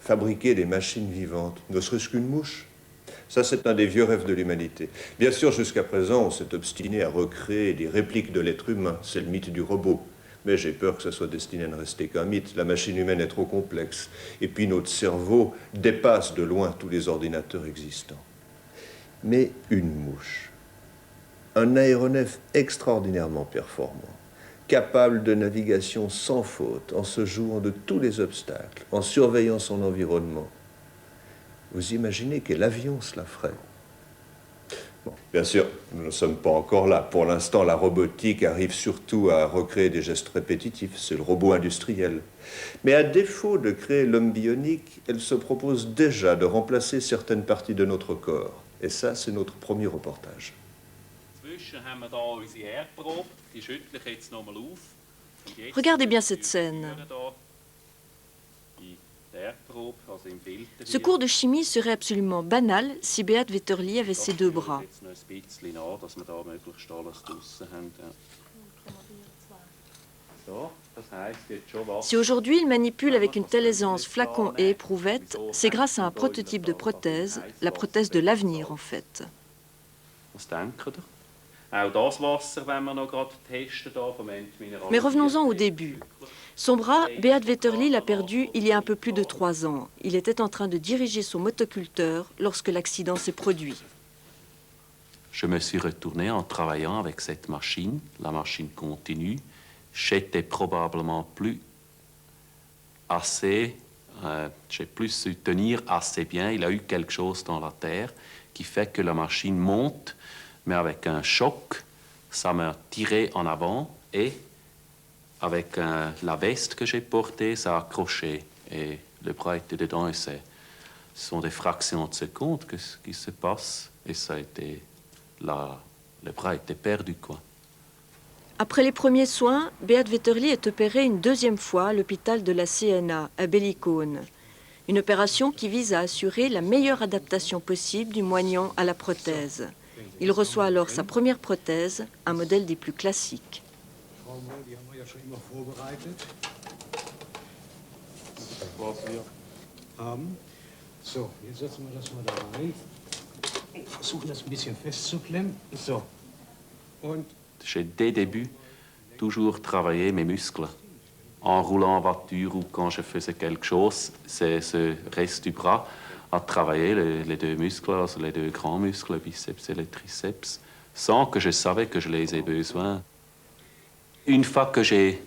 fabriquer des machines vivantes, ne serait-ce qu'une mouche. Ça, c'est un des vieux rêves de l'humanité. Bien sûr, jusqu'à présent, on s'est obstiné à recréer des répliques de l'être humain. C'est le mythe du robot. Mais j'ai peur que ça soit destiné à ne rester qu'un mythe. La machine humaine est trop complexe. Et puis notre cerveau dépasse de loin tous les ordinateurs existants. Mais une mouche, un aéronef extraordinairement performant, capable de navigation sans faute, en se jouant de tous les obstacles, en surveillant son environnement. Vous imaginez quel avion cela ferait? Bon, bien sûr, nous ne sommes pas encore là. Pour l'instant, la robotique arrive surtout à recréer des gestes répétitifs. C'est le robot industriel. Mais à défaut de créer l'homme bionique, elle se propose déjà de remplacer certaines parties de notre corps. Et ça, c'est notre premier reportage. Regardez bien cette scène. Ce cours de chimie serait absolument banal si Beat Vetterli avait ses deux bras. Si aujourd'hui il manipule avec une telle aisance flacons et éprouvettes, c'est grâce à un prototype de prothèse, la prothèse de l'avenir en fait. Mais revenons-en au début. Son bras, Beat Vetterli l'a perdu il y a un peu plus de 3 ans. Il était en train de diriger son motoculteur lorsque l'accident s'est produit. Je me suis retourné en travaillant avec cette machine, la machine continue. J'étais probablement plus assez, j'ai plus su tenir assez bien. Il y a eu quelque chose dans la terre qui fait que la machine monte, mais avec un choc, ça m'a tiré en avant et avec la veste que j'ai portée, ça a accroché et le bras était dedans et ce sont des fractions de secondes qui se passent et ça a été là, le bras était perdu quoi. Après les premiers soins, Beat Vetterli est opéré une deuxième fois à l'hôpital de la CNA à Bellicone. Une opération qui vise à assurer la meilleure adaptation possible du moignon à la prothèse. Il reçoit alors sa première prothèse, un modèle des plus classiques. J'ai dès le début toujours travaillé mes muscles. En roulant en voiture ou quand je faisais quelque chose, c'est ce reste du bras à travailler les deux muscles, les deux grands muscles, le biceps et le triceps, sans que je savais que je les ai besoin. Une fois que j'ai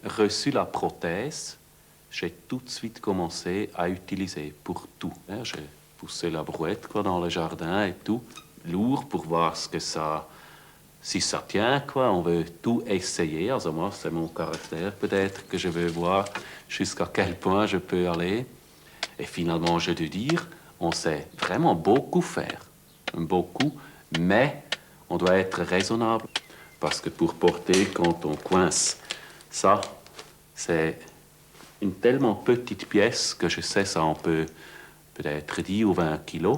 reçu la prothèse, j'ai tout de suite commencé à utiliser pour tout. J'ai poussé la brouette quoi, dans le jardin et tout, lourd pour voir ce que ça, si ça tient. Quoi. On veut tout essayer. Also moi, c'est mon caractère peut-être que je veux voir jusqu'à quel point je peux aller. Et finalement, je dois dire, on sait vraiment beaucoup faire. Beaucoup, mais on doit être raisonnable. Parce que pour porter, quand on coince ça, c'est une tellement petite pièce que je sais, ça en peut peut-être 10 ou 20 kilos.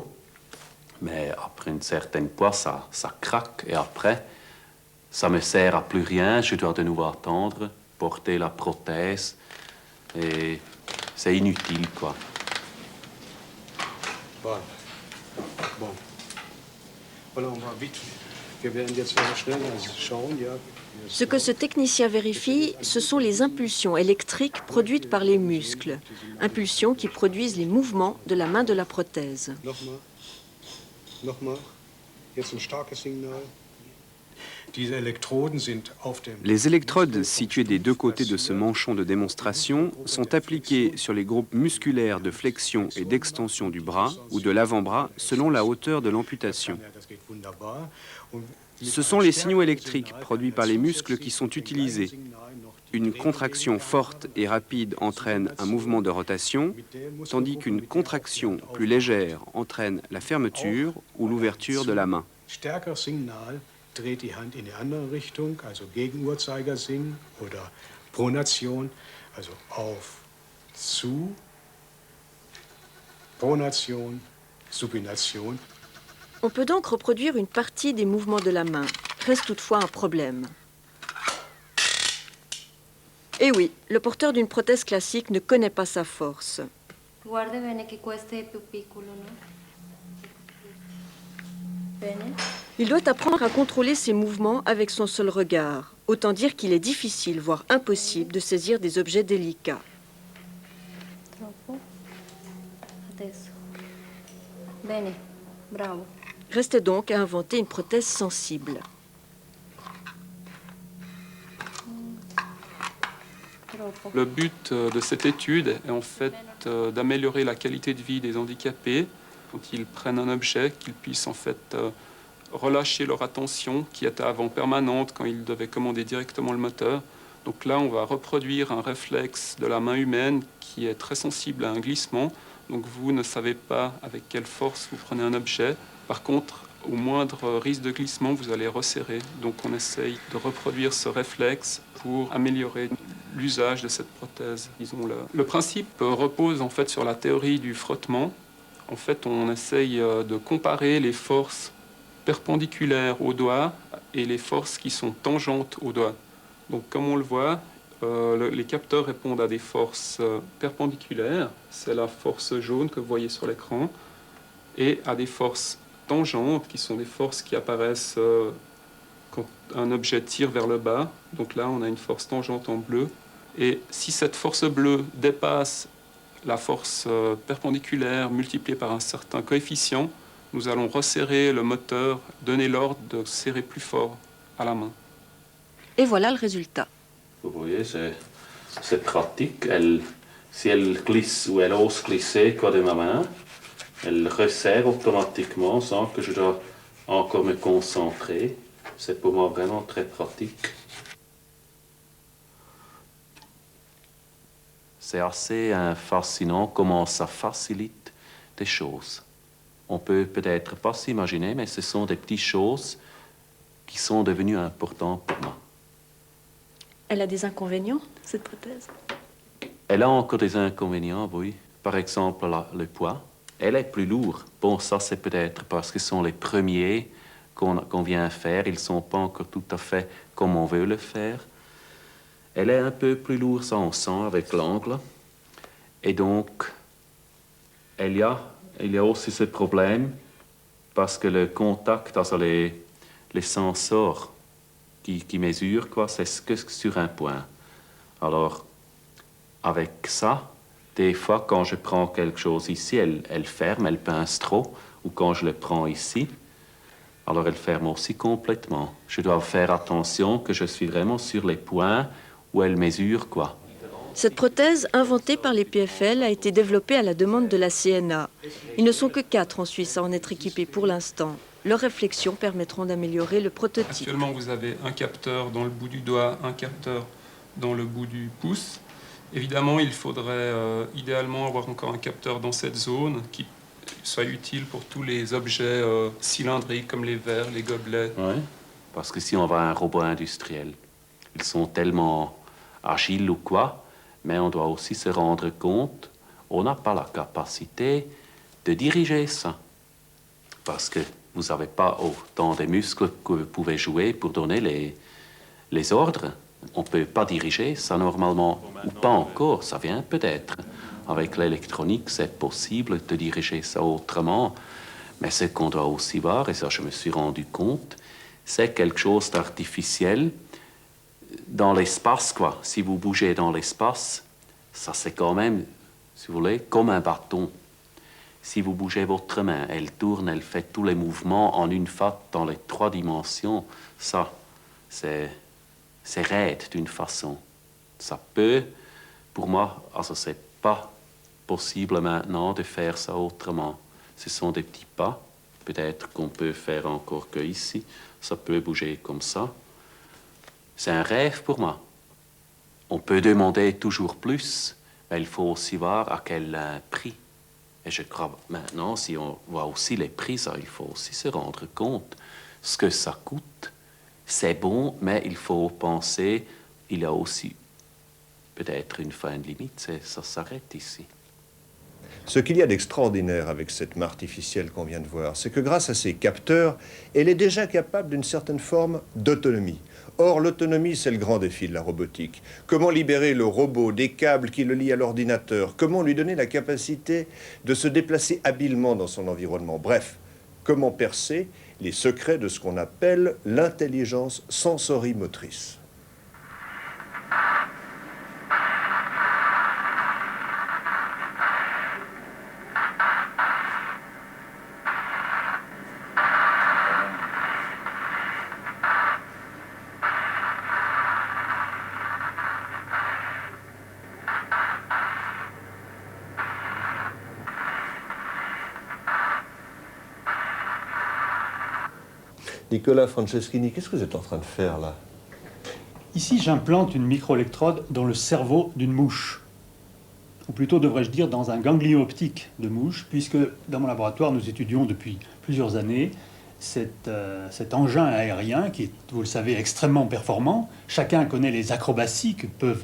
Mais après une certaine poids, ça craque. Et après, ça me sert à plus rien. Je dois de nouveau attendre, porter la prothèse. Et c'est inutile, quoi. Bon. Voilà, on va vite. Ce que ce technicien vérifie, ce sont les impulsions électriques produites par les muscles. Impulsions qui produisent les mouvements de la main de la prothèse. Les électrodes situées des deux côtés de ce manchon de démonstration sont appliquées sur les groupes musculaires de flexion et d'extension du bras ou de l'avant-bras selon la hauteur de l'amputation. Ce sont les signaux électriques produits par les muscles qui sont utilisés. Une contraction forte et rapide entraîne un mouvement de rotation, tandis qu'une contraction plus légère entraîne la fermeture ou l'ouverture de la main. Dreht die Hand in die andere Richtung, also Gegenuhrzeigersinn oder Pronation, also auf, zu, Pronation, Supination. On peut donc reproduire une partie des mouvements de la main. Reste toutefois un problème. Eh oui, le porteur d'une prothèse classique ne connaît pas sa force. Guarda bene che questo è più piccolo, no? Bene. Il doit apprendre à contrôler ses mouvements avec son seul regard. Autant dire qu'il est difficile, voire impossible, de saisir des objets délicats. Troppo. Adesso. Bene, bravo. Restait donc à inventer une prothèse sensible. Troppo. Le but de cette étude est en fait d'améliorer la qualité de vie des handicapés quand ils prennent un objet, qu'ils puissent en fait relâcher leur attention qui était avant permanente quand ils devaient commander directement le moteur. Donc là, on va reproduire un réflexe de la main humaine qui est très sensible à un glissement. Donc vous ne savez pas avec quelle force vous prenez un objet. Par contre, au moindre risque de glissement, vous allez resserrer. Donc on essaye de reproduire ce réflexe pour améliorer l'usage de cette prothèse, disons-le. Le principe repose en fait sur la théorie du frottement. En fait, on essaye de comparer les forces perpendiculaires au doigt et les forces qui sont tangentes au doigt. Donc comme on le voit, les capteurs répondent à des forces perpendiculaires, c'est la force jaune que vous voyez sur l'écran, et à des forces tangentes, qui sont des forces qui apparaissent quand un objet tire vers le bas. Donc là, on a une force tangente en bleu. Et si cette force bleue dépasse la force perpendiculaire multipliée par un certain coefficient, nous allons resserrer le moteur, donner l'ordre de serrer plus fort à la main. Et voilà le résultat. Vous voyez, c'est pratique. Si elle glisse ou elle ose glisser quoi de ma main, elle resserre automatiquement sans que je dois encore me concentrer. C'est pour moi vraiment très pratique. C'est assez fascinant comment ça facilite des choses. On peut peut-être pas s'imaginer, mais ce sont des petites choses qui sont devenues importantes pour moi. Elle a des inconvénients, cette prothèse? Elle a encore des inconvénients, oui. Par exemple, le poids. Elle est plus lourde. Bon, ça, c'est peut-être parce que ce sont les premiers qu'on vient faire. Ils ne sont pas encore tout à fait comme on veut le faire. Elle est un peu plus lourde, ça on sent avec l'angle. Et donc, il y a aussi ce problème parce que le contact, also les sensors qui mesurent, quoi, c'est que sur un point. Alors, avec ça, des fois, quand je prends quelque chose ici, elle ferme, elle pince trop. Ou quand je le prends ici, alors elle ferme aussi complètement. Je dois faire attention que je suis vraiment sur les points où elle mesure, quoi. Cette prothèse, inventée par les PFL, a été développée à la demande de la CNA. Ils ne sont que 4 en Suisse à en être équipés pour l'instant. Leurs réflexions permettront d'améliorer le prototype. Actuellement, vous avez un capteur dans le bout du doigt, un capteur dans le bout du pouce. Évidemment, il faudrait idéalement avoir encore un capteur dans cette zone qui soit utile pour tous les objets cylindriques comme les verres, les gobelets. Oui, parce que si on va à un robot industriel, ils sont tellement agiles ou quoi, mais on doit aussi se rendre compte, on n'a pas la capacité de diriger ça. Parce que vous n'avez pas autant de muscles que vous pouvez jouer pour donner les ordres. On ne peut pas diriger ça normalement, ou pas encore, ça vient peut-être. Avec l'électronique, c'est possible de diriger ça autrement. Mais ce qu'on doit aussi voir, et ça je me suis rendu compte, c'est quelque chose d'artificiel dans l'espace, quoi. Si vous bougez dans l'espace, ça c'est quand même, si vous voulez, comme un bâton. Si vous bougez votre main, elle tourne, elle fait tous les mouvements en une fois dans les 3 dimensions. Ça, c'est raide d'une façon. Ça peut, pour moi, also c'est pas possible maintenant de faire ça autrement. Ce sont des petits pas. Peut-être qu'on peut faire encore que ici. Ça peut bouger comme ça. C'est un rêve pour moi. On peut demander toujours plus, mais il faut aussi voir à quel prix. Et je crois maintenant, si on voit aussi les prix, ça, il faut aussi se rendre compte ce que ça coûte. C'est bon, mais il faut penser, il y a aussi peut-être une fin de limite, ça s'arrête ici. Ce qu'il y a d'extraordinaire avec cette main artificielle qu'on vient de voir, c'est que grâce à ces capteurs, elle est déjà capable d'une certaine forme d'autonomie. Or, l'autonomie, c'est le grand défi de la robotique. Comment libérer le robot des câbles qui le lient à l'ordinateur? Comment lui donner la capacité de se déplacer habilement dans son environnement? Bref, comment percer les secrets de ce qu'on appelle l'intelligence sensorimotrice. Nicolas Franceschini, qu'est-ce que vous êtes en train de faire là? Ici, j'implante une microélectrode dans le cerveau d'une mouche. Ou plutôt, devrais-je dire, dans un ganglion optique de mouche, puisque dans mon laboratoire, nous étudions depuis plusieurs années cet engin aérien qui est, vous le savez, extrêmement performant. Chacun connaît les acrobaties que peut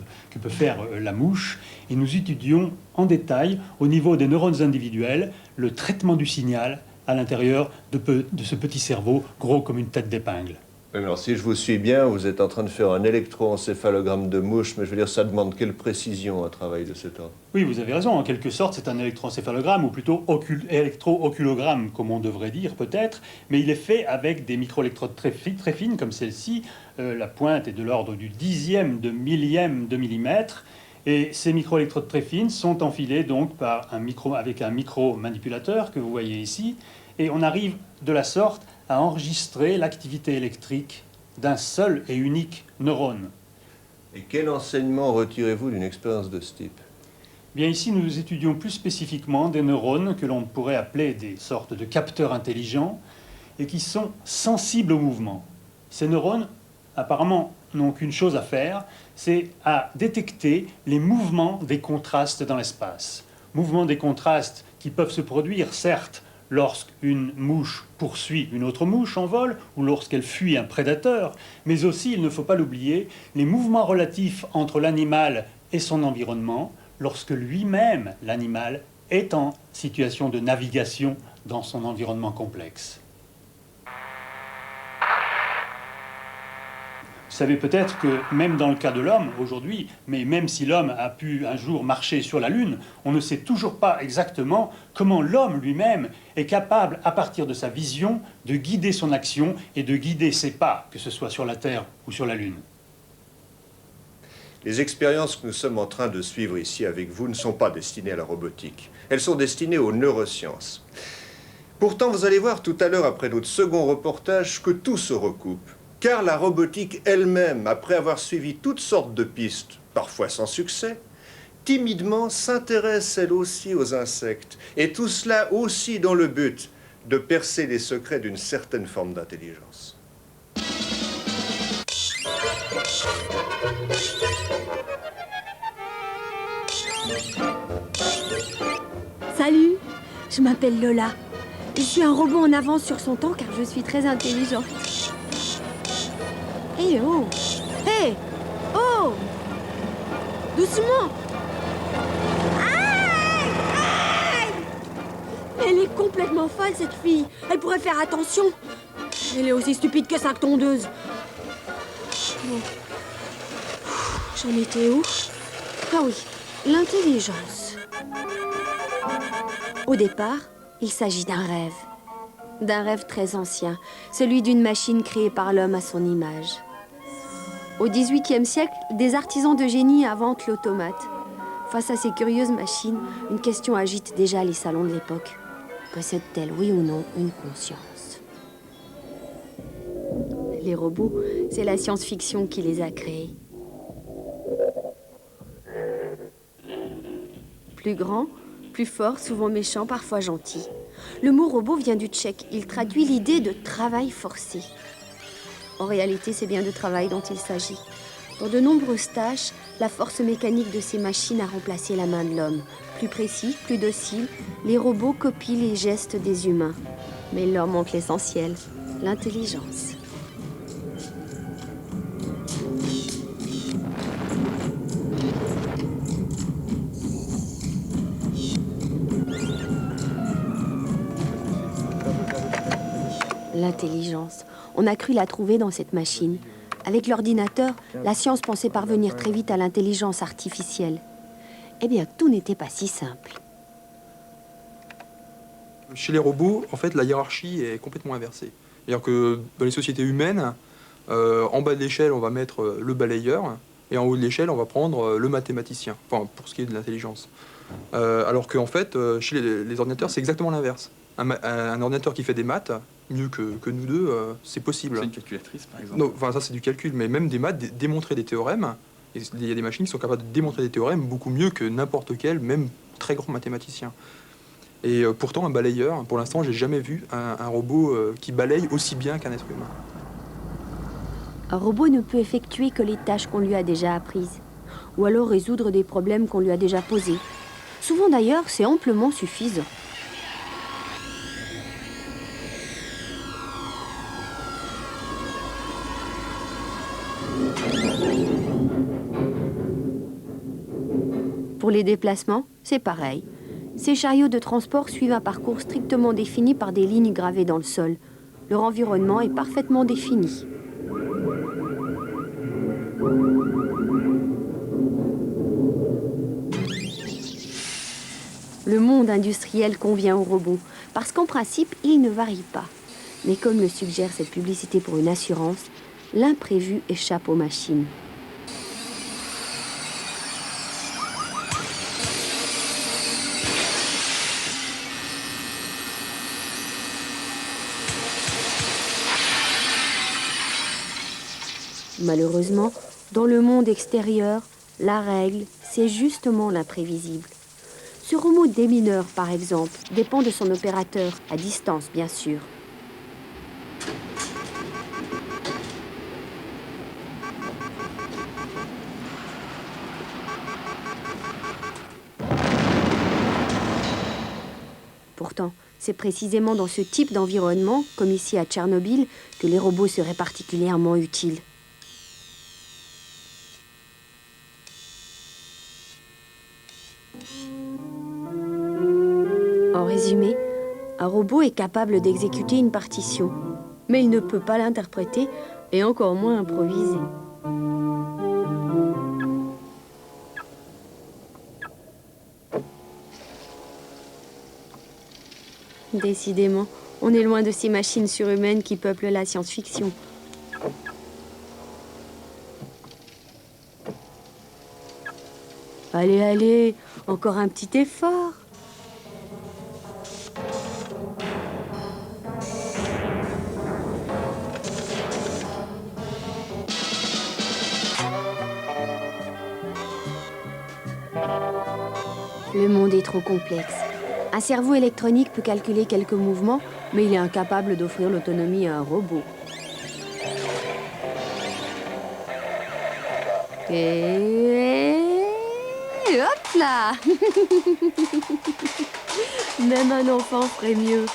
faire la mouche. Et nous étudions en détail, au niveau des neurones individuels, le traitement du signal à l'intérieur de ce petit cerveau, gros comme une tête d'épingle. Oui, mais alors si je vous suis bien, vous êtes en train de faire un électroencéphalogramme de mouche, mais je veux dire, ça demande quelle précision un travail de cet ordre? Oui, vous avez raison, en quelque sorte, c'est un électroencéphalogramme, ou plutôt électro-oculogramme, comme on devrait dire peut-être, mais il est fait avec des microélectrodes très fines, comme celle-ci. La pointe est de l'ordre du dixième de millième de millimètre, et ces microélectrodes très fines sont enfilées donc avec un micro-manipulateur que vous voyez ici, et on arrive de la sorte à enregistrer l'activité électrique d'un seul et unique neurone. Et quel enseignement retirez-vous d'une expérience de ce type? Bien, ici, nous étudions plus spécifiquement des neurones que l'on pourrait appeler des sortes de capteurs intelligents et qui sont sensibles au mouvement. Ces neurones, apparemment, n'ont qu'une chose à faire, c'est à détecter les mouvements des contrastes dans l'espace. Mouvements des contrastes qui peuvent se produire, certes, lorsqu'une mouche poursuit une autre mouche en vol ou lorsqu'elle fuit un prédateur, mais aussi, il ne faut pas l'oublier, les mouvements relatifs entre l'animal et son environnement lorsque lui-même, l'animal, est en situation de navigation dans son environnement complexe. Vous savez peut-être que même dans le cas de l'homme aujourd'hui, mais même si l'homme a pu un jour marcher sur la Lune, on ne sait toujours pas exactement comment l'homme lui-même est capable, à partir de sa vision, de guider son action et de guider ses pas, que ce soit sur la Terre ou sur la Lune. Les expériences que nous sommes en train de suivre ici avec vous ne sont pas destinées à la robotique. Elles sont destinées aux neurosciences. Pourtant, vous allez voir tout à l'heure, après notre second reportage, que tout se recoupe. Car la robotique elle-même, après avoir suivi toutes sortes de pistes, parfois sans succès, timidement s'intéresse elle aussi aux insectes. Et tout cela aussi dans le but de percer les secrets d'une certaine forme d'intelligence. Salut, je m'appelle Lola. Je suis un robot en avance sur son temps car je suis très intelligente. Hé, oh! Hé! Oh! Doucement! Aïe! Aïe! Elle est complètement folle, cette fille. Elle pourrait faire attention. Elle est aussi stupide que sa tondeuse. Bon. J'en étais où? Ah oui, l'intelligence. Au départ, il s'agit d'un rêve. D'un rêve très ancien, celui d'une machine créée par l'homme à son image. Au XVIIIe siècle, des artisans de génie inventent l'automate. Face à ces curieuses machines, une question agite déjà les salons de l'époque. Possèdent-elles, oui ou non, une conscience? Les robots, c'est la science-fiction qui les a créés. Plus grands, plus forts, souvent méchants, parfois gentils. Le mot robot vient du tchèque. Il traduit l'idée de travail forcé. En réalité, c'est bien de travail dont il s'agit. Dans de nombreuses tâches, la force mécanique de ces machines a remplacé la main de l'homme. Plus précis, plus docile, les robots copient les gestes des humains. Mais il leur manque l'essentiel, l'intelligence. L'intelligence, on a cru la trouver dans cette machine, Avec l'ordinateur, la science pensait parvenir très vite à l'intelligence artificielle. Eh bien, tout n'était pas si simple. Chez les robots, en fait, la hiérarchie est complètement inversée. C'est-à-dire que dans les sociétés humaines, en bas de l'échelle, on va mettre le balayeur, et en haut de l'échelle, on va prendre le mathématicien, enfin, pour ce qui est de l'intelligence. Alors qu'en fait, chez les ordinateurs, c'est exactement l'inverse. Un ordinateur qui fait des maths, mieux que nous deux, c'est possible. C'est une calculatrice, par exemple. Non, enfin, ça, c'est du calcul, mais même des maths, démontrer des théorèmes, il y a des machines qui sont capables de démontrer des théorèmes beaucoup mieux que n'importe quel, même très grand mathématicien. Et pourtant, un balayeur, pour l'instant, j'ai jamais vu un robot qui balaye aussi bien qu'un être humain. Un robot ne peut effectuer que les tâches qu'on lui a déjà apprises, ou alors résoudre des problèmes qu'on lui a déjà posés. Souvent d'ailleurs, c'est amplement suffisant. Pour les déplacements, c'est pareil. Ces chariots de transport suivent un parcours strictement défini par des lignes gravées dans le sol. Leur environnement est parfaitement défini. Le monde industriel convient aux robots, parce qu'en principe, il ne varie pas. Mais comme le suggère cette publicité pour une assurance, l'imprévu échappe aux machines. Malheureusement, dans le monde extérieur, la règle, c'est justement l'imprévisible. Ce robot démineur, par exemple, dépend de son opérateur, à distance bien sûr. Pourtant, c'est précisément dans ce type d'environnement, comme ici à Tchernobyl, que les robots seraient particulièrement utiles. En résumé, un robot est capable d'exécuter une partition, mais il ne peut pas l'interpréter et encore moins improviser. Décidément, on est loin de ces machines surhumaines qui peuplent la science-fiction. Allez, allez, encore un petit effort. Le monde est trop complexe. Un cerveau électronique peut calculer quelques mouvements, mais il est incapable d'offrir l'autonomie à un robot. Et hop là. Même un enfant ferait mieux.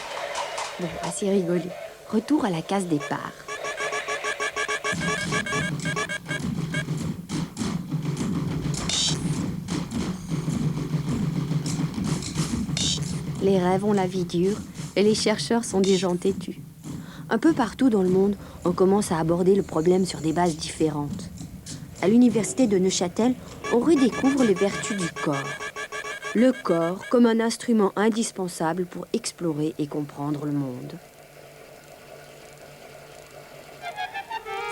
Bon, assez rigolé. Retour à la case départ. Les rêves ont la vie dure et les chercheurs sont des gens têtus. Un peu partout dans le monde, on commence à aborder le problème sur des bases différentes. À l'université de Neuchâtel, on redécouvre les vertus du corps. Le corps comme un instrument indispensable pour explorer et comprendre le monde.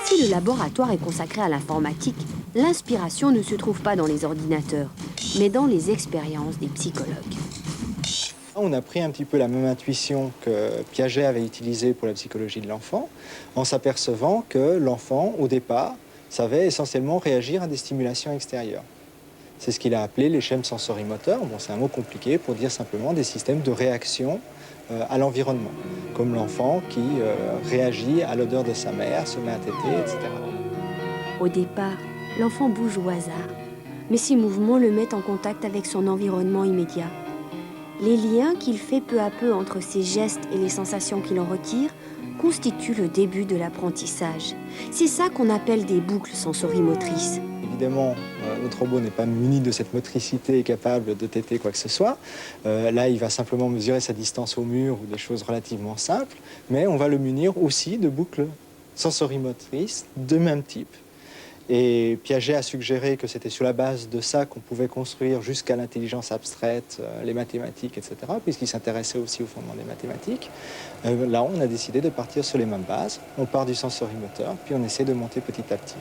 Si le laboratoire est consacré à l'informatique, l'inspiration ne se trouve pas dans les ordinateurs, mais dans les expériences des psychologues. On a pris un petit peu la même intuition que Piaget avait utilisée pour la psychologie de l'enfant, en s'apercevant que l'enfant, au départ, savait essentiellement réagir à des stimulations extérieures. C'est ce qu'il a appelé les schèmes sensorimoteurs. Bon, c'est un mot compliqué pour dire simplement des systèmes de réaction à l'environnement, comme l'enfant qui réagit à l'odeur de sa mère, se met à téter, etc. Au départ, l'enfant bouge au hasard, mais ces mouvements le mettent en contact avec son environnement immédiat. Les liens qu'il fait peu à peu entre ses gestes et les sensations qu'il en retire constituent le début de l'apprentissage. C'est ça qu'on appelle des boucles sensorimotrices. Évidemment, notre robot n'est pas muni de cette motricité et capable de téter quoi que ce soit. Là, il va simplement mesurer sa distance au mur ou des choses relativement simples, mais on va le munir aussi de boucles sensorimotrices de même type. Et Piaget a suggéré que c'était sur la base de ça qu'on pouvait construire jusqu'à l'intelligence abstraite, les mathématiques, etc., puisqu'il s'intéressait aussi au fondement des mathématiques. Là, on a décidé de partir sur les mêmes bases. On part du sensorimoteur, puis on essaie de monter petit à petit.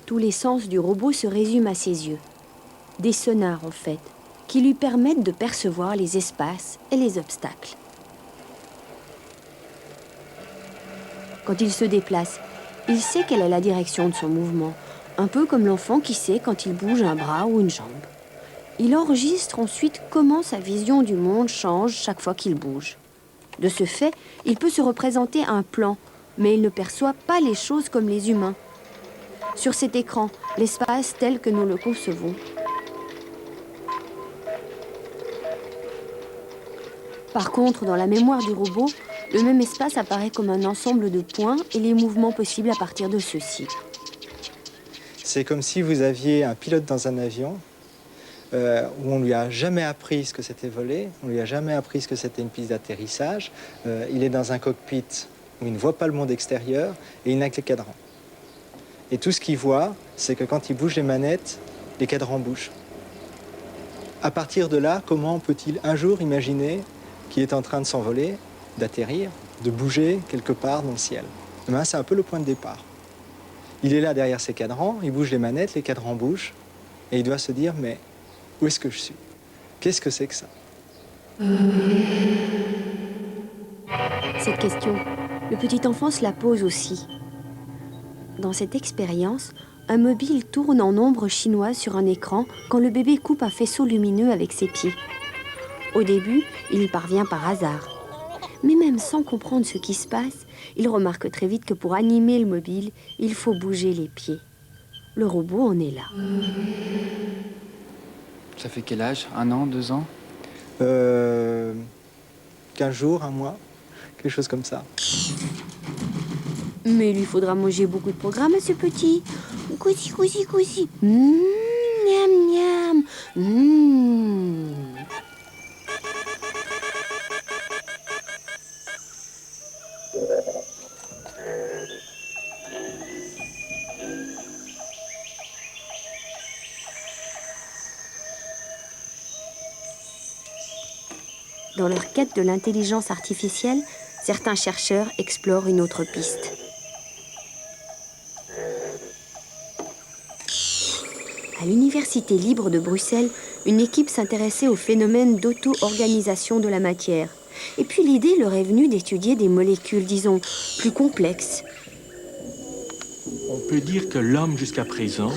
Tous les sens du robot se résument à ses yeux. Des sonars, en fait, qui lui permettent de percevoir les espaces et les obstacles. Quand il se déplace, il sait quelle est la direction de son mouvement, un peu comme l'enfant qui sait quand il bouge un bras ou une jambe. Il enregistre ensuite comment sa vision du monde change chaque fois qu'il bouge. De ce fait, il peut se représenter un plan, mais il ne perçoit pas les choses comme les humains. Sur cet écran, l'espace tel que nous le concevons. Par contre, dans la mémoire du robot, le même espace apparaît comme un ensemble de points et les mouvements possibles à partir de ceux-ci. C'est comme si vous aviez un pilote dans un avion où on ne lui a jamais appris ce que c'était voler, on ne lui a jamais appris ce que c'était une piste d'atterrissage. Il est dans un cockpit où il ne voit pas le monde extérieur et il n'a que les cadrans. Et tout ce qu'il voit, c'est que quand il bouge les manettes, les cadrans bougent. À partir de là, comment peut-il un jour imaginer qu'il est en train de s'envoler, d'atterrir, de bouger quelque part dans le ciel? Eh bien, c'est un peu le point de départ. Il est là derrière ses cadrans, il bouge les manettes, les cadrans bougent, et il doit se dire, mais où est-ce que je suis? Qu'est-ce que c'est que ça? Cette question, le petit enfant se la pose aussi. Dans cette expérience, un mobile tourne en ombre chinoise sur un écran quand le bébé coupe un faisceau lumineux avec ses pieds. Au début, il y parvient par hasard. Mais même sans comprendre ce qui se passe, il remarque très vite que pour animer le mobile, il faut bouger les pieds. Le robot en est là. Ça fait quel âge? 1 an, 2 ans? 15 jours, 1 mois, quelque chose comme ça. Mais il lui faudra manger beaucoup de programmes à ce petit. Cousi, cousi, cousi. Miam, miam. Dans leur quête de l'intelligence artificielle, certains chercheurs explorent une autre piste. À l'Université libre de Bruxelles, une équipe s'intéressait au phénomène d'auto-organisation de la matière. Et puis l'idée leur est venue d'étudier des molécules, disons, plus complexes. On peut dire que l'homme, jusqu'à présent,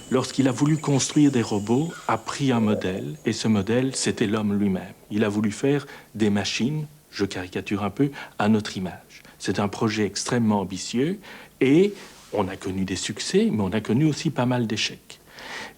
lorsqu'il a voulu construire des robots, a pris un modèle, et ce modèle, c'était l'homme lui-même. Il a voulu faire des machines, je caricature un peu, à notre image. C'est un projet extrêmement ambitieux, et on a connu des succès, mais on a connu aussi pas mal d'échecs.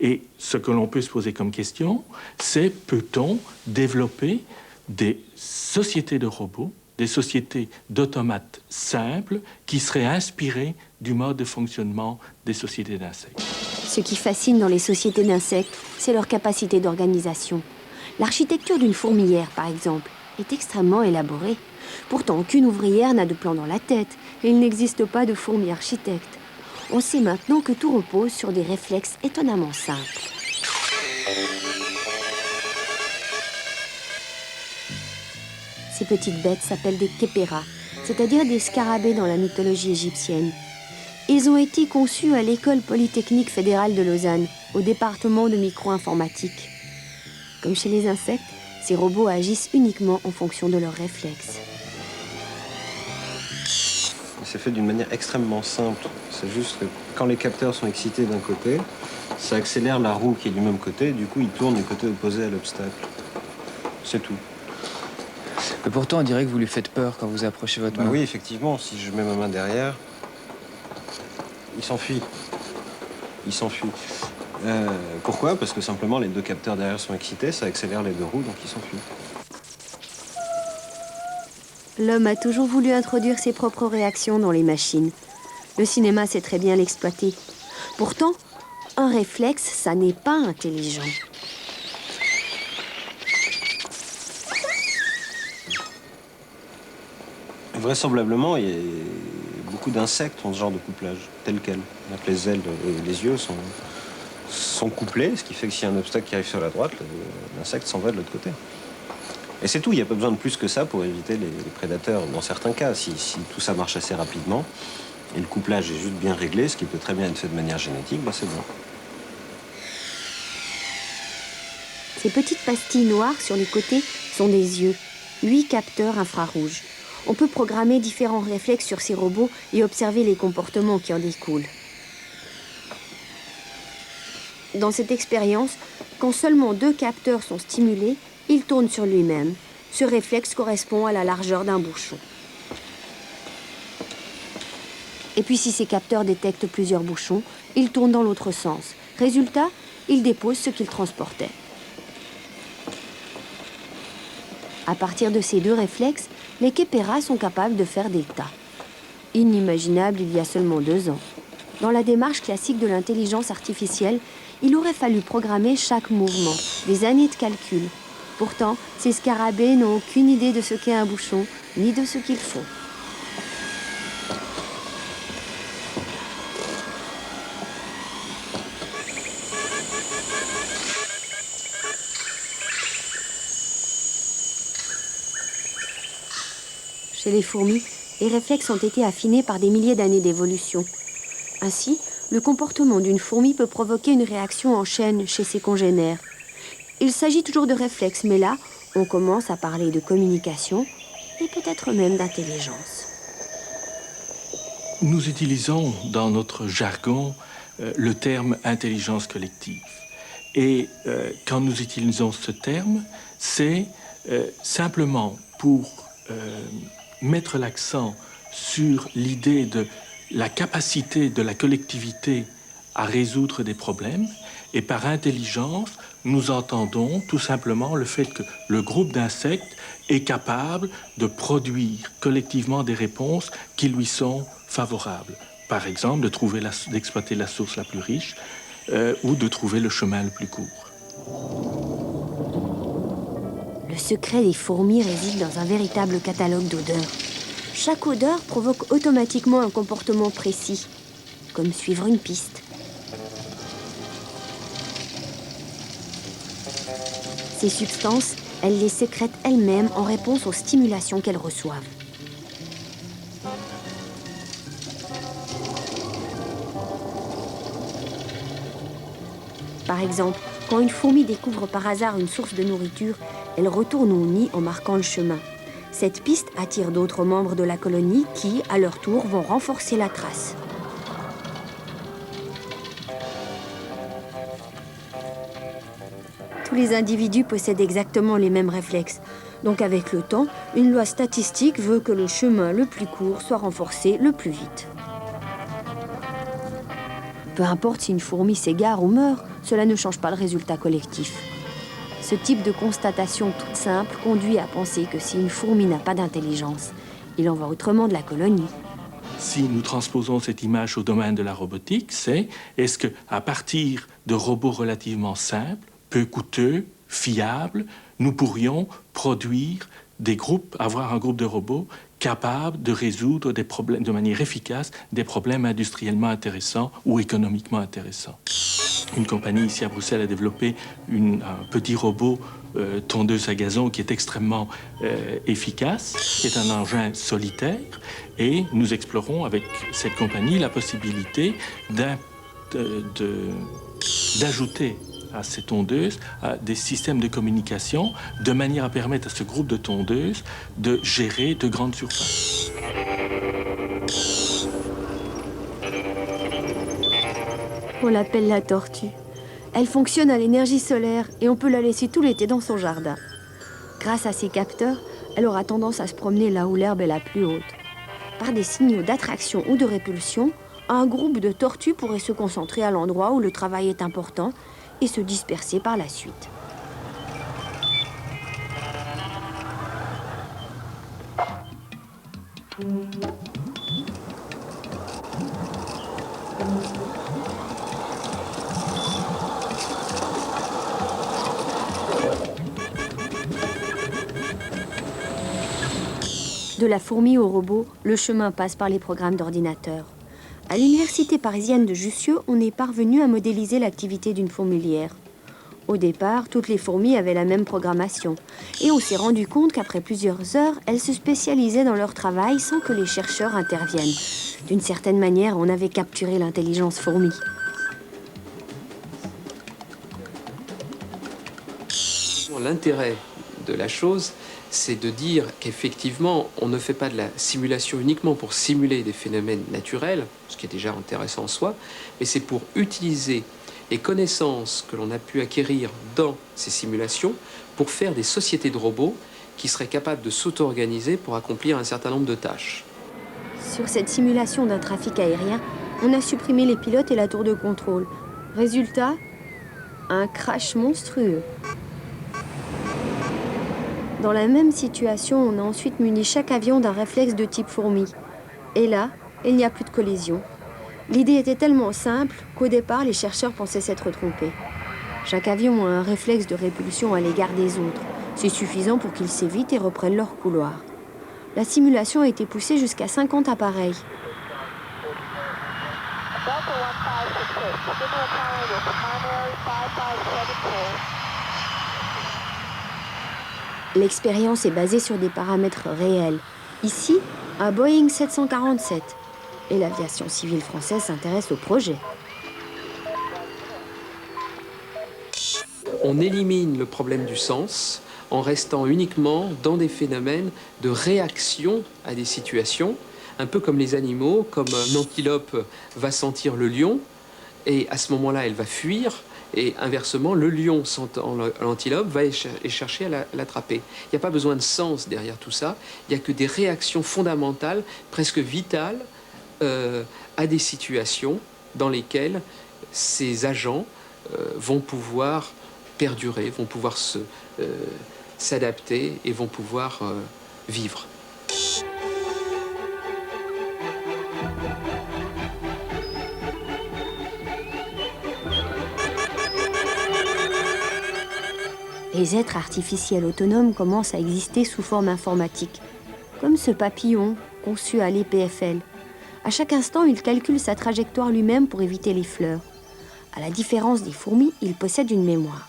Et ce que l'on peut se poser comme question, c'est peut-on développer des sociétés de robots, des sociétés d'automates simples qui seraient inspirées du mode de fonctionnement des sociétés d'insectes. Ce qui fascine dans les sociétés d'insectes, c'est leur capacité d'organisation. L'architecture d'une fourmilière, par exemple, est extrêmement élaborée. Pourtant, aucune ouvrière n'a de plan dans la tête et il n'existe pas de fourmi architecte. On sait maintenant que tout repose sur des réflexes étonnamment simples. Ces petites bêtes s'appellent des képéras, c'est-à-dire des scarabées dans la mythologie égyptienne. Ils ont été conçus à l'École polytechnique fédérale de Lausanne, au département de micro-informatique. Comme chez les insectes, ces robots agissent uniquement en fonction de leurs réflexes. C'est fait d'une manière extrêmement simple. C'est juste que quand les capteurs sont excités d'un côté, ça accélère la roue qui est du même côté, et du coup, il tourne du côté opposé à l'obstacle. C'est tout. Mais pourtant, on dirait que vous lui faites peur quand vous approchez votre main. Oui, effectivement, si je mets ma main derrière, il s'enfuit. Il s'enfuit. Pourquoi? Parce que simplement, les 2 capteurs derrière sont excités, ça accélère les 2 roues, donc il s'enfuit. L'homme a toujours voulu introduire ses propres réactions dans les machines. Le cinéma sait très bien l'exploiter. Pourtant, un réflexe, ça n'est pas intelligent. vraisemblablement, beaucoup d'insectes ont ce genre de couplage, tel quel. Les ailes et les yeux sont couplés, ce qui fait que s'il y a un obstacle qui arrive sur la droite, l'insecte s'en va de l'autre côté. Et c'est tout, il n'y a pas besoin de plus que ça pour éviter les prédateurs. Dans certains cas, si tout ça marche assez rapidement, et le couplage est juste bien réglé, ce qui peut très bien être fait de manière génétique, bah c'est bon. Ces petites pastilles noires sur les côtés sont des yeux, 8 capteurs infrarouges. On peut programmer différents réflexes sur ces robots et observer les comportements qui en découlent. Dans cette expérience, quand seulement 2 capteurs sont stimulés, il tourne sur lui-même. Ce réflexe correspond à la largeur d'un bouchon. Et puis si ces capteurs détectent plusieurs bouchons, ils tournent dans l'autre sens. Résultat, ils déposent ce qu'ils transportaient. À partir de ces 2 réflexes, les Kepera sont capables de faire des tas. Inimaginable il y a seulement 2 ans. Dans la démarche classique de l'intelligence artificielle, il aurait fallu programmer chaque mouvement, des années de calcul. Pourtant, ces scarabées n'ont aucune idée de ce qu'est un bouchon, ni de ce qu'ils font. Chez les fourmis, les réflexes ont été affinés par des milliers d'années d'évolution. Ainsi, le comportement d'une fourmi peut provoquer une réaction en chaîne chez ses congénères. Il s'agit toujours de réflexes, mais là, on commence à parler de communication et peut-être même d'intelligence. Nous utilisons dans notre jargon le terme intelligence collective. Et quand nous utilisons ce terme, c'est simplement pour mettre l'accent sur l'idée de la capacité de la collectivité à résoudre des problèmes. Et par intelligence, nous entendons tout simplement le fait que le groupe d'insectes est capable de produire collectivement des réponses qui lui sont favorables. Par exemple, d'exploiter la source la plus riche ou de trouver le chemin le plus court. Le secret des fourmis réside dans un véritable catalogue d'odeurs. Chaque odeur provoque automatiquement un comportement précis, comme suivre une piste. Ces substances, elles les sécrètent elles-mêmes en réponse aux stimulations qu'elles reçoivent. Par exemple, quand une fourmi découvre par hasard une source de nourriture, elle retourne au nid en marquant le chemin. Cette piste attire d'autres membres de la colonie qui, à leur tour, vont renforcer la trace. Tous les individus possèdent exactement les mêmes réflexes. Donc avec le temps, une loi statistique veut que le chemin le plus court soit renforcé le plus vite. Peu importe si une fourmi s'égare ou meurt, cela ne change pas le résultat collectif. Ce type de constatation toute simple conduit à penser que si une fourmi n'a pas d'intelligence, il en va autrement de la colonie. Si nous transposons cette image au domaine de la robotique, c'est est-ce qu'à partir de robots relativement simples, peu coûteux, fiables, nous pourrions produire des groupes, avoir un groupe de robots capables de résoudre des problèmes de manière efficace, des problèmes industriellement intéressants ou économiquement intéressants. Une compagnie ici à Bruxelles a développé un petit robot tondeuse à gazon qui est extrêmement efficace, qui est un engin solitaire, et nous explorons avec cette compagnie la possibilité d'ajouter à ces tondeuses des systèmes de communication de manière à permettre à ce groupe de tondeuses de gérer de grandes surfaces. On l'appelle la tortue. Elle fonctionne à l'énergie solaire et on peut la laisser tout l'été dans son jardin. Grâce à ses capteurs, elle aura tendance à se promener là où l'herbe est la plus haute. Par des signaux d'attraction ou de répulsion, un groupe de tortues pourrait se concentrer à l'endroit où le travail est important et se disperser par la suite. De la fourmi au robot, le chemin passe par les programmes d'ordinateur. À l'université parisienne de Jussieu, on est parvenu à modéliser l'activité d'une fourmilière. Au départ, toutes les fourmis avaient la même programmation. Et on s'est rendu compte qu'après plusieurs heures, elles se spécialisaient dans leur travail sans que les chercheurs interviennent. D'une certaine manière, on avait capturé l'intelligence fourmi. L'intérêt de la chose, c'est de dire qu'effectivement, on ne fait pas de la simulation uniquement pour simuler des phénomènes naturels, ce qui est déjà intéressant en soi, mais c'est pour utiliser les connaissances que l'on a pu acquérir dans ces simulations pour faire des sociétés de robots qui seraient capables de s'auto-organiser pour accomplir un certain nombre de tâches. Sur cette simulation d'un trafic aérien, on a supprimé les pilotes et la tour de contrôle. Résultat, un crash monstrueux. Dans la même situation, on a ensuite muni chaque avion d'un réflexe de type fourmi. Et là, il n'y a plus de collision. L'idée était tellement simple qu'au départ, les chercheurs pensaient s'être trompés. Chaque avion a un réflexe de répulsion à l'égard des autres. C'est suffisant pour qu'ils s'évitent et reprennent leur couloir. La simulation a été poussée jusqu'à 50 appareils. L'expérience est basée sur des paramètres réels. Ici, un Boeing 747. Et l'aviation civile française s'intéresse au projet. On élimine le problème du sens en restant uniquement dans des phénomènes de réaction à des situations, un peu comme les animaux, comme l'antilope va sentir le lion, et à ce moment-là, elle va fuir, et inversement, le lion sentant l'antilope va chercher à l'attraper. Il n'y a pas besoin de sens derrière tout ça, il n'y a que des réactions fondamentales, presque vitales, à des situations dans lesquelles ces agents vont pouvoir perdurer, vont pouvoir s'adapter et vont pouvoir vivre. Les êtres artificiels autonomes commencent à exister sous forme informatique, comme ce papillon conçu à l'EPFL. À chaque instant, il calcule sa trajectoire lui-même pour éviter les fleurs. À la différence des fourmis, il possède une mémoire.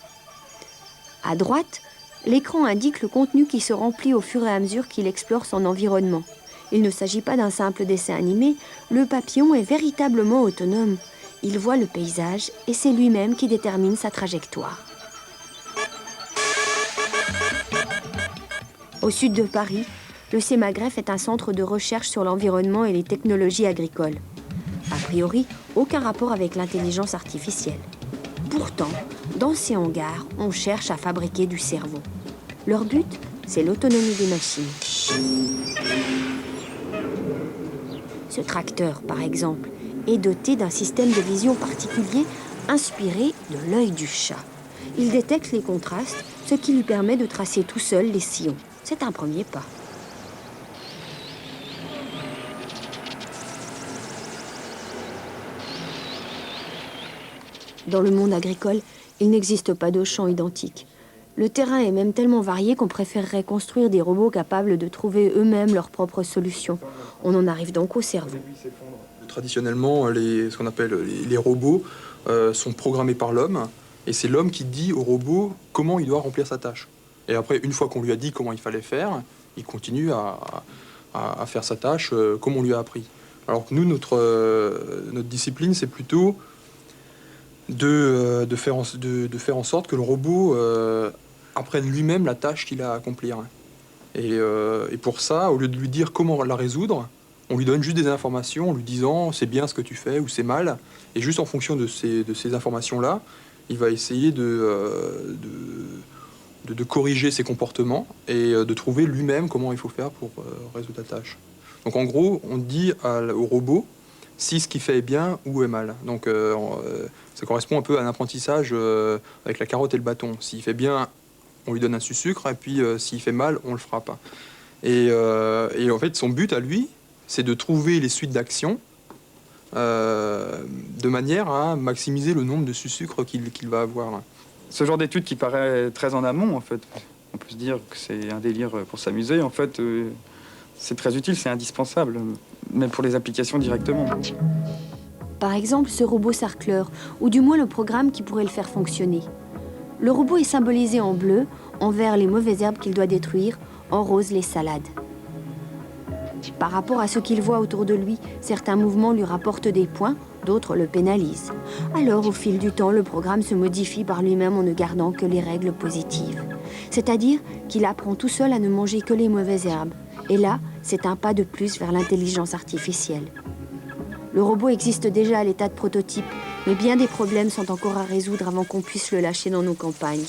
À droite, l'écran indique le contenu qui se remplit au fur et à mesure qu'il explore son environnement. Il ne s'agit pas d'un simple dessin animé, le papillon est véritablement autonome. Il voit le paysage et c'est lui-même qui détermine sa trajectoire. Au sud de Paris, le CEMAGREF est un centre de recherche sur l'environnement et les technologies agricoles. A priori, aucun rapport avec l'intelligence artificielle. Pourtant, dans ces hangars, on cherche à fabriquer du cerveau. Leur but, c'est l'autonomie des machines. Ce tracteur, par exemple, est doté d'un système de vision particulier inspiré de l'œil du chat. Il détecte les contrastes, ce qui lui permet de tracer tout seul les sillons. C'est un premier pas. Dans le monde agricole, il n'existe pas de champs identiques. Le terrain est même tellement varié qu'on préférerait construire des robots capables de trouver eux-mêmes leurs propres solutions. On en arrive donc au cerveau. Traditionnellement, ce qu'on appelle les robots sont programmés par l'homme, et c'est l'homme qui dit au robot comment il doit remplir sa tâche. Et après, une fois qu'on lui a dit comment il fallait faire, il continue à faire sa tâche comme on lui a appris. Alors que nous, notre discipline, c'est plutôt de faire en sorte que le robot apprenne lui-même la tâche qu'il a à accomplir. Et pour ça, au lieu de lui dire comment la résoudre, on lui donne juste des informations en lui disant c'est bien ce que tu fais ou c'est mal. Et juste en fonction de ces informations-là, il va essayer de corriger ses comportements et de trouver lui-même comment il faut faire pour résoudre la tâche. Donc en gros, on dit au robot si ce qu'il fait est bien ou est mal. Donc ça correspond un peu à un apprentissage avec la carotte et le bâton. S'il fait bien, on lui donne un sucre, et puis s'il fait mal, on le frappe. Et en fait, son but à lui, c'est de trouver les suites d'actions de manière à maximiser le nombre de sucres qu'il va avoir. Ce genre d'étude qui paraît très en amont, en fait, on peut se dire que c'est un délire pour s'amuser. En fait, C'est très utile, c'est indispensable, mais pour les applications directement. Par exemple, ce robot sarcleur, ou du moins le programme qui pourrait le faire fonctionner. Le robot est symbolisé en bleu, en vert les mauvaises herbes qu'il doit détruire, en rose les salades. Par rapport à ce qu'il voit autour de lui, certains mouvements lui rapportent des points, d'autres le pénalisent. Alors, au fil du temps, le programme se modifie par lui-même en ne gardant que les règles positives. C'est-à-dire qu'il apprend tout seul à ne manger que les mauvaises herbes. Et là, c'est un pas de plus vers l'intelligence artificielle. Le robot existe déjà à l'état de prototype, mais bien des problèmes sont encore à résoudre avant qu'on puisse le lâcher dans nos campagnes.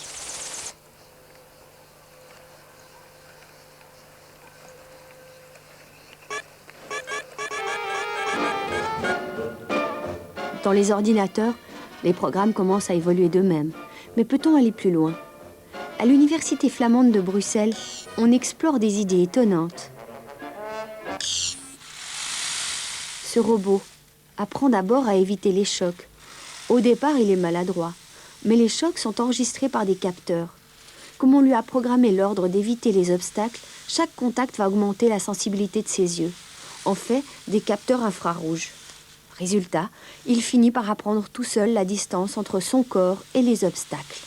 Dans les ordinateurs, les programmes commencent à évoluer d'eux-mêmes. Mais peut-on aller plus loin? À l'Université flamande de Bruxelles, on explore des idées étonnantes. Ce robot apprend d'abord à éviter les chocs. Au départ, il est maladroit, mais les chocs sont enregistrés par des capteurs. Comme on lui a programmé l'ordre d'éviter les obstacles, chaque contact va augmenter la sensibilité de ses yeux. En fait, des capteurs infrarouges. Résultat, il finit par apprendre tout seul la distance entre son corps et les obstacles.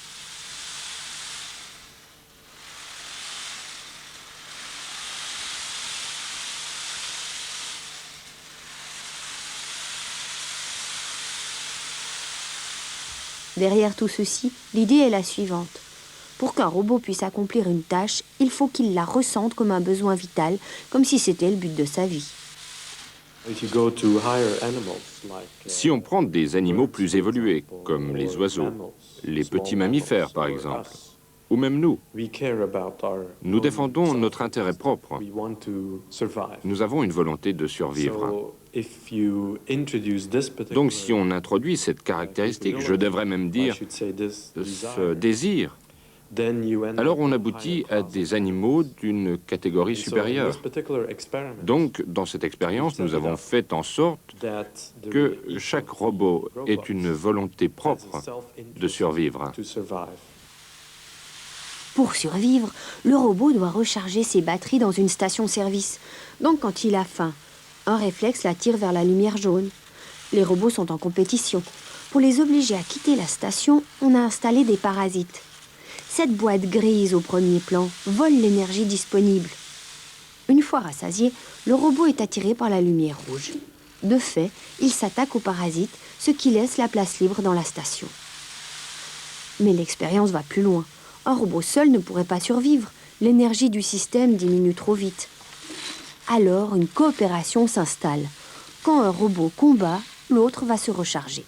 Derrière tout ceci, l'idée est la suivante. Pour qu'un robot puisse accomplir une tâche, il faut qu'il la ressente comme un besoin vital, comme si c'était le but de sa vie. Si on prend des animaux plus évolués, comme les oiseaux, les petits mammifères par exemple, ou même nous défendons notre intérêt propre. Nous avons une volonté de survivre. Donc si on introduit cette caractéristique, je devrais même dire ce désir, alors on aboutit à des animaux d'une catégorie supérieure. Donc, dans cette expérience, nous avons fait en sorte que chaque robot ait une volonté propre de survivre. Pour survivre, le robot doit recharger ses batteries dans une station-service. Donc quand il a faim, un réflexe l'attire vers la lumière jaune. Les robots sont en compétition. Pour les obliger à quitter la station, on a installé des parasites. Cette boîte grise au premier plan vole l'énergie disponible. Une fois rassasié, le robot est attiré par la lumière rouge. De fait, il s'attaque aux parasites, ce qui laisse la place libre dans la station. Mais l'expérience va plus loin. Un robot seul ne pourrait pas survivre. L'énergie du système diminue trop vite. Alors, une coopération s'installe. Quand un robot combat, l'autre va se recharger.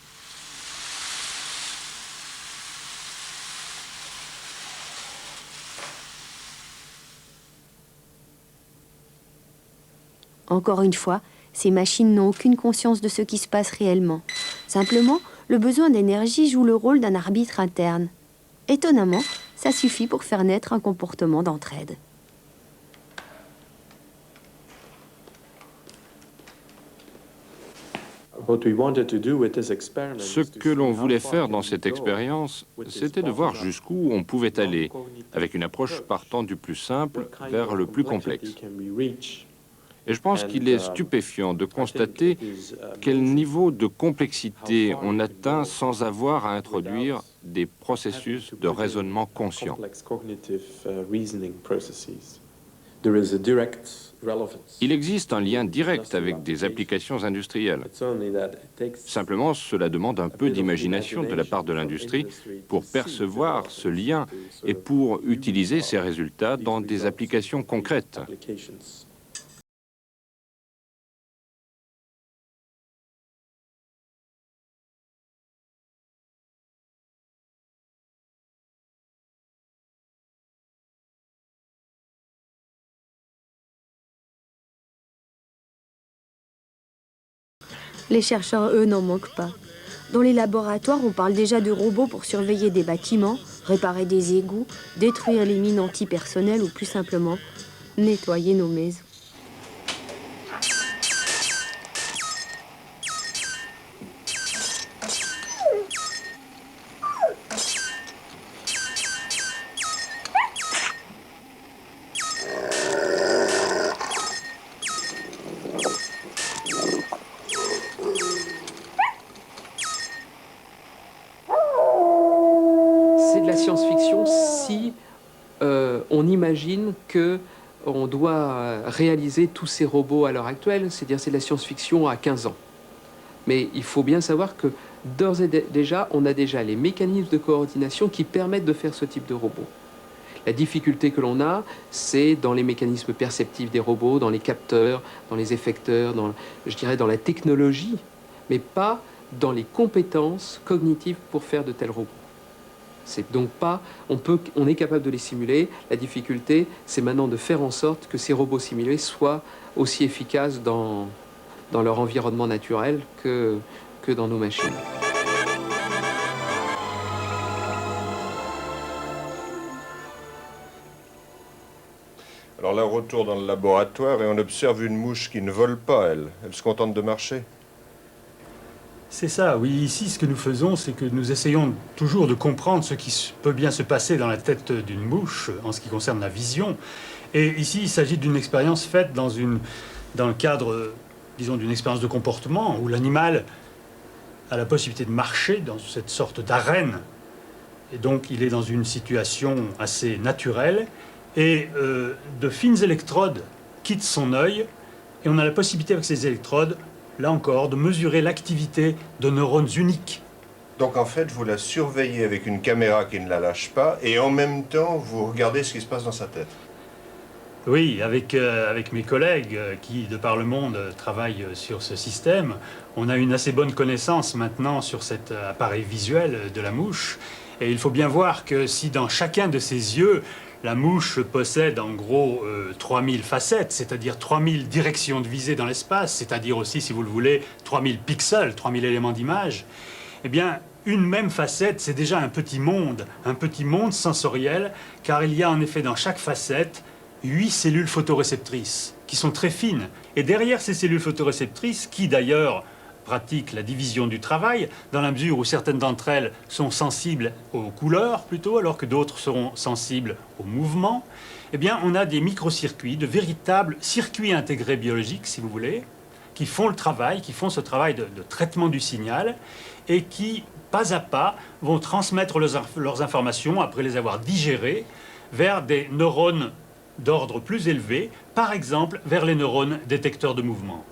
Encore une fois, ces machines n'ont aucune conscience de ce qui se passe réellement. Simplement, le besoin d'énergie joue le rôle d'un arbitre interne. Étonnamment, ça suffit pour faire naître un comportement d'entraide. Ce que l'on voulait faire dans cette expérience, c'était de voir jusqu'où on pouvait aller, avec une approche partant du plus simple vers le plus complexe. Et je pense qu'il est stupéfiant de constater quel niveau de complexité on atteint sans avoir à introduire des processus de raisonnement conscient. Il existe un lien direct avec des applications industrielles. Simplement, cela demande un peu d'imagination de la part de l'industrie pour percevoir ce lien et pour utiliser ces résultats dans des applications concrètes. Les chercheurs, eux, n'en manquent pas. Dans les laboratoires, on parle déjà de robots pour surveiller des bâtiments, réparer des égouts, détruire les mines antipersonnelles ou plus simplement nettoyer nos maisons. imagine qu'on doit réaliser tous ces robots à l'heure actuelle, c'est-à-dire c'est de la science-fiction à 15 ans. Mais il faut bien savoir que d'ores et déjà, on a déjà les mécanismes de coordination qui permettent de faire ce type de robot. La difficulté que l'on a, c'est dans les mécanismes perceptifs des robots, dans les capteurs, dans les effecteurs, je dirais dans la technologie, mais pas dans les compétences cognitives pour faire de tels robots. C'est donc pas, on est capable de les simuler. La difficulté, c'est maintenant de faire en sorte que ces robots simulés soient aussi efficaces dans leur environnement naturel que dans nos machines. Alors là, retour dans le laboratoire et on observe une mouche qui ne vole pas, elle. Elle se contente de marcher. C'est ça, oui. Ici, ce que nous faisons, c'est que nous essayons toujours de comprendre ce qui peut bien se passer dans la tête d'une mouche en ce qui concerne la vision. Et ici, il s'agit d'une expérience faite dans le cadre, disons, d'une expérience de comportement où l'animal a la possibilité de marcher dans cette sorte d'arène. Et donc, il est dans une situation assez naturelle. Et de fines électrodes quittent son œil. Et on a la possibilité, avec ces électrodes, là encore, de mesurer l'activité de neurones uniques. Donc en fait, vous la surveillez avec une caméra qui ne la lâche pas, et en même temps, vous regardez ce qui se passe dans sa tête. Oui, avec mes collègues qui, de par le monde, travaillent sur ce système, on a une assez bonne connaissance maintenant sur cet appareil visuel de la mouche. Et il faut bien voir que si dans chacun de ses yeux, la mouche possède en gros 3000 facettes, c'est-à-dire 3000 directions de visée dans l'espace, c'est-à-dire aussi, si vous le voulez, 3000 pixels, 3000 éléments d'image. Eh bien, une même facette, c'est déjà un petit monde sensoriel, car il y a en effet dans chaque facette 8 cellules photoréceptrices, qui sont très fines. Et derrière ces cellules photoréceptrices, qui d'ailleurs pratiquent la division du travail, dans la mesure où certaines d'entre elles sont sensibles aux couleurs plutôt, alors que d'autres seront sensibles au mouvement, eh bien on a des microcircuits, de véritables circuits intégrés biologiques, si vous voulez, qui font le travail, qui font ce travail de traitement du signal, et qui, pas à pas, vont transmettre leurs informations, après les avoir digérées, vers des neurones d'ordre plus élevé, par exemple vers les neurones détecteurs de mouvement.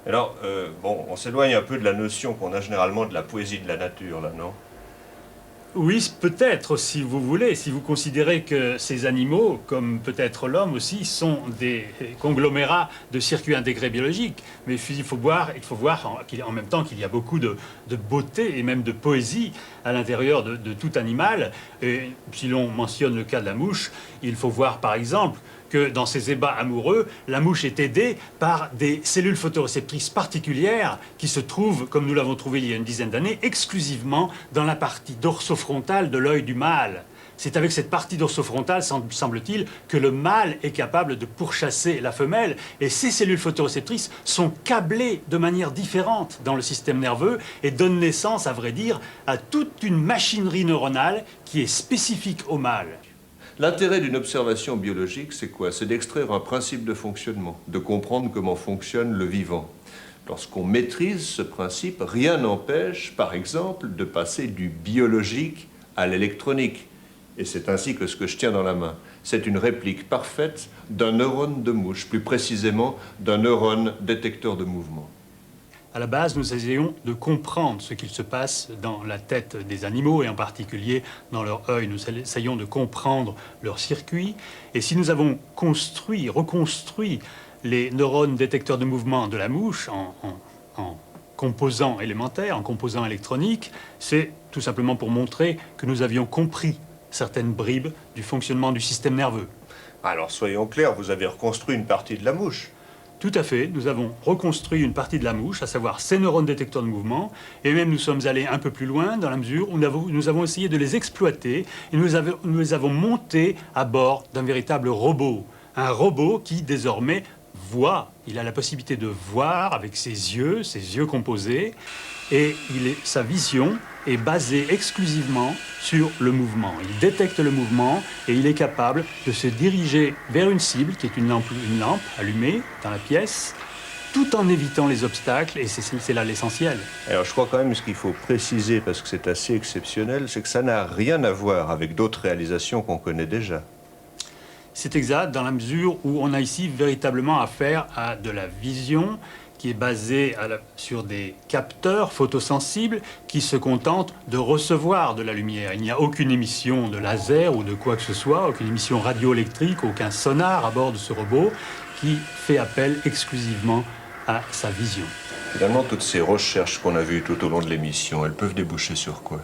Alors, bon, on s'éloigne un peu de la notion qu'on a généralement de la poésie de la nature, là, non? Oui, peut-être, si vous voulez, si vous considérez que ces animaux, comme peut-être l'homme aussi, sont des conglomérats de circuits intégrés biologiques. Mais il faut voir en même temps qu'il y a beaucoup de beauté et même de poésie à l'intérieur de tout animal. Et si l'on mentionne le cas de la mouche, il faut voir par exemple que dans ces ébats amoureux, la mouche est aidée par des cellules photoréceptrices particulières qui se trouvent, comme nous l'avons trouvé il y a une dizaine d'années, exclusivement dans la partie dorsofrontale de l'œil du mâle. C'est avec cette partie dorsofrontale, semble-t-il, que le mâle est capable de pourchasser la femelle. Et ces cellules photoréceptrices sont câblées de manière différente dans le système nerveux et donnent naissance, à vrai dire, à toute une machinerie neuronale qui est spécifique au mâle. L'intérêt d'une observation biologique, c'est quoi? C'est d'extraire un principe de fonctionnement, de comprendre comment fonctionne le vivant. Lorsqu'on maîtrise ce principe, rien n'empêche, par exemple, de passer du biologique à l'électronique. Et c'est ainsi que ce que je tiens dans la main, c'est une réplique parfaite d'un neurone de mouche, plus précisément d'un neurone détecteur de mouvement. À la base, nous essayons de comprendre ce qu'il se passe dans la tête des animaux, et en particulier dans leur œil. Nous essayons de comprendre leurs circuits. Et si nous avons reconstruit les neurones détecteurs de mouvement de la mouche en composants élémentaires, en composants électroniques, c'est tout simplement pour montrer que nous avions compris certaines bribes du fonctionnement du système nerveux. Alors soyons clairs, vous avez reconstruit une partie de la mouche. Tout à fait, nous avons reconstruit une partie de la mouche, à savoir ces neurones détecteurs de mouvement, et même nous sommes allés un peu plus loin dans la mesure où nous avons essayé de les exploiter, et nous les avons montés à bord d'un véritable robot. Un robot qui, désormais, voit. Il a la possibilité de voir avec ses yeux composés, et sa vision est basée exclusivement sur le mouvement. Il détecte le mouvement et il est capable de se diriger vers une cible, qui est une lampe allumée dans la pièce, tout en évitant les obstacles, et c'est là l'essentiel. Alors je crois quand même ce qu'il faut préciser, parce que c'est assez exceptionnel, c'est que ça n'a rien à voir avec d'autres réalisations qu'on connaît déjà. c'est exact dans la mesure où on a ici véritablement affaire à de la vision qui est basée sur des capteurs photosensibles qui se contentent de recevoir de la lumière. Il n'y a aucune émission de laser ou de quoi que ce soit, aucune émission radioélectrique, aucun sonar à bord de ce robot qui fait appel exclusivement à sa vision. Finalement, toutes ces recherches qu'on a vues tout au long de l'émission, elles peuvent déboucher sur quoi?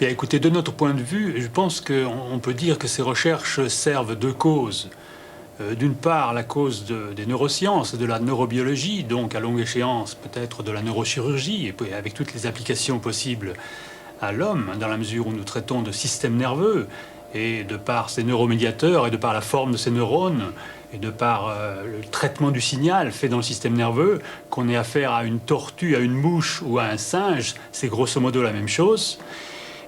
Bien, écoutez, de notre point de vue, je pense qu'on peut dire que ces recherches servent deux causes. D'une part, la cause des neurosciences, de la neurobiologie, donc à longue échéance peut-être de la neurochirurgie, et puis avec toutes les applications possibles à l'homme, dans la mesure où nous traitons de système nerveux, et de par ces neuromédiateurs, et de par la forme de ces neurones, et de par le traitement du signal fait dans le système nerveux, qu'on ait affaire à une tortue, à une mouche ou à un singe, c'est grosso modo la même chose.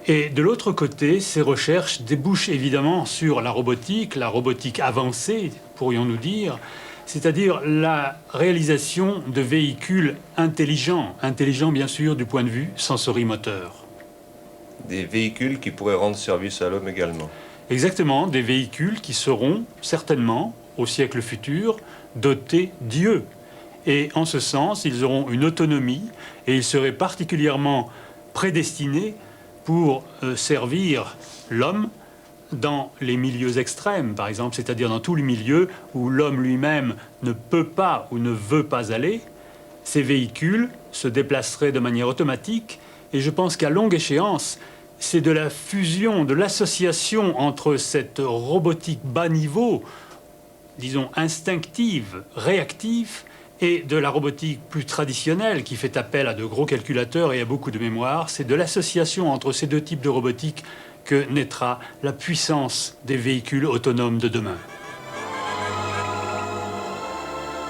Et de l'autre côté, ces recherches débouchent évidemment sur la robotique avancée, pourrions-nous dire, c'est-à-dire la réalisation de véhicules intelligents bien sûr du point de vue sensorimoteur. Des véhicules qui pourraient rendre service à l'homme également. Exactement, des véhicules qui seront certainement, au siècle futur, dotés d'yeux. Et en ce sens, ils auront une autonomie et ils seraient particulièrement prédestinés pour servir l'homme dans les milieux extrêmes, par exemple, c'est-à-dire dans tous les milieux où l'homme lui-même ne peut pas ou ne veut pas aller. Ces véhicules se déplaceraient de manière automatique et je pense qu'à longue échéance, c'est de la fusion, de l'association entre cette robotique bas niveau, disons instinctive, réactive, et de la robotique plus traditionnelle qui fait appel à de gros calculateurs et à beaucoup de mémoire. C'est de l'association entre ces deux types de robotique que naîtra la puissance des véhicules autonomes de demain.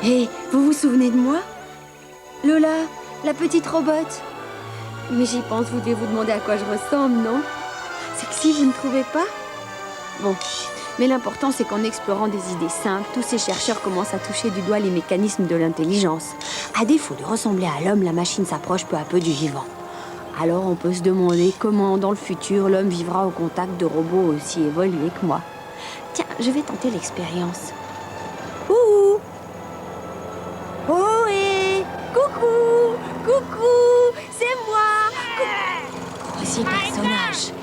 Hé, vous vous souvenez de moi? Lola, la petite robot. Mais j'y pense, vous devez vous demander à quoi je ressemble, non? Sexy, vous ne trouvez pas? Bon. Mais l'important, c'est qu'en explorant des idées simples, tous ces chercheurs commencent à toucher du doigt les mécanismes de l'intelligence. À défaut de ressembler à l'homme, la machine s'approche peu à peu du vivant. Alors on peut se demander comment, dans le futur, l'homme vivra au contact de robots aussi évolués que moi. Tiens, je vais tenter l'expérience. Ouh! Oh, hé! Coucou! Coucou! C'est moi! Voici le personnage.